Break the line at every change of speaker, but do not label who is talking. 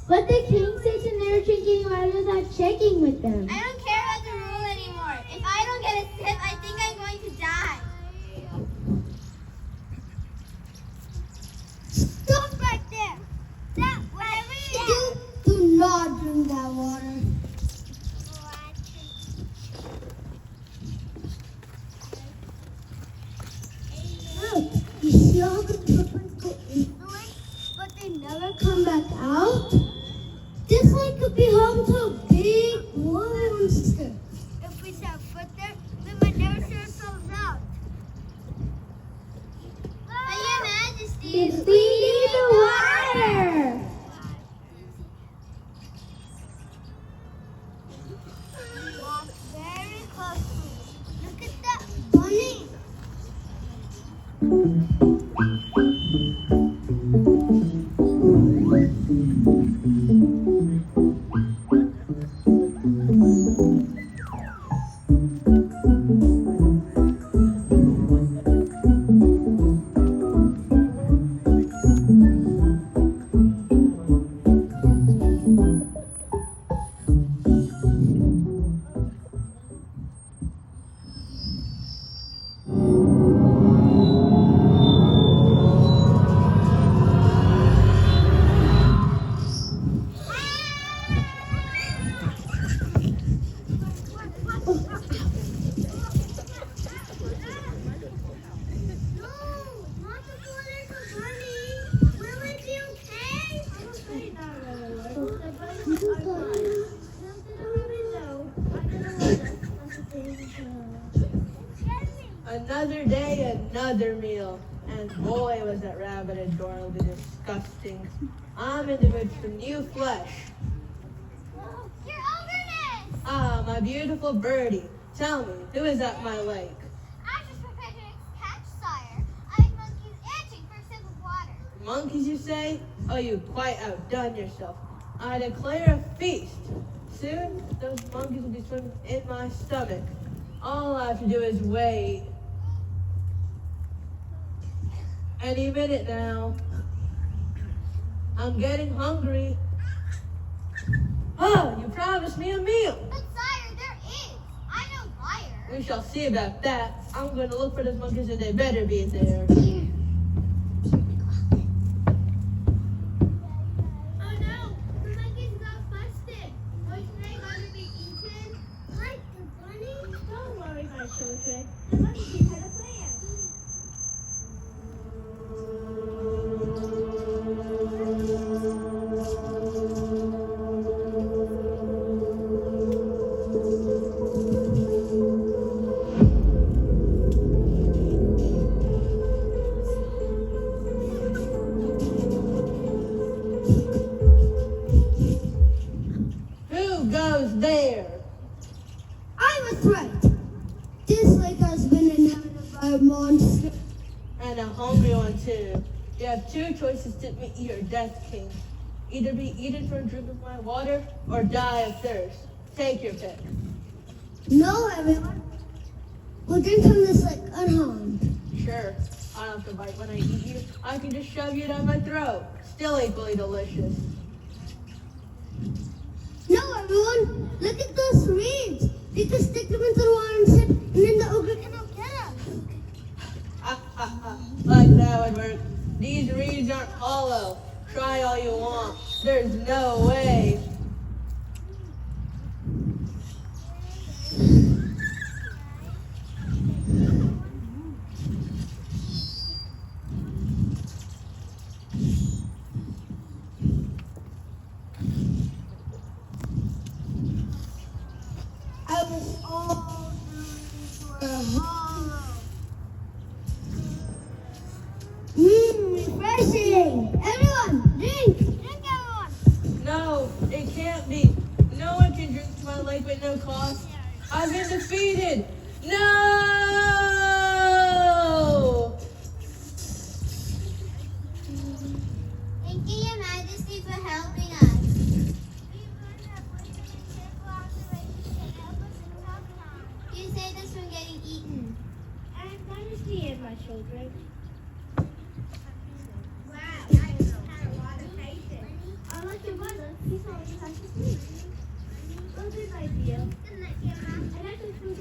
But the king says and they're drinking water without checking with them.
I don't care about the rule anymore. If I don't get a sip, I think I'm going to die. Stop right there. That whatever you
Do not drink that water. Look, you see all the footprints go into it, but they never come back out? This lake could be home to a big monster.
If we set foot there, we might never see ourselves out. But Your Majesty,
We need the water.
Walk very closely. Look at that bunny.
Another day, another meal. And boy, was that rabbit adorably disgusting. I'm in the mood for new flesh.
Your Ogreness!
Ah, my beautiful birdie. Tell me, who is at my lake?
I just prepared your next catch, sire. I have monkeys itching for a sip of water.
Monkeys, you say? Oh, you've quite outdone yourself. I declare a feast. Soon, those monkeys will be swimming in my stomach. All I have to do is wait. Any minute now. I'm getting hungry. Oh, you promised me a meal.
But sire, there is. I'm no liar.
We shall see about that. I'm going to look for those monkeys and they better be there.
Oh no, the monkeys got busted. Which they going to be eaten? Like the bunny? Don't worry, my children. The monkeys had a plan.
Who goes there?
I was right. This lake has been inhabited by a monster.
And a hungry one too. You have two choices to meet your death, King. Either be eaten for a drink of my water or die of thirst. Take your pick.
No, everyone. We'll drink from this lake unharmed.
Sure, I don't have to bite when I eat you. I can just shove you down my throat. Still equally delicious.
No, everyone. Look at those reeds. We can stick them into the water and sip, and then the ogre cannot get us.
Like that would work. These reeds aren't hollow. Try all you want. There's no way.
I was all for a hollow. Refreshing. Everyone, drink.
Drink, everyone.
No, it can't be. No one can drink from my lake at no cost. I've been defeated. No!
Thank you, Your Majesty, for helping us. You saved us from getting eaten.
And that is the end, my children.
Wow, I had a lot of patience.
Unlike your brother, he's always has to sleep. Well, good idea.
Good night, Your Majesty.
And that concludes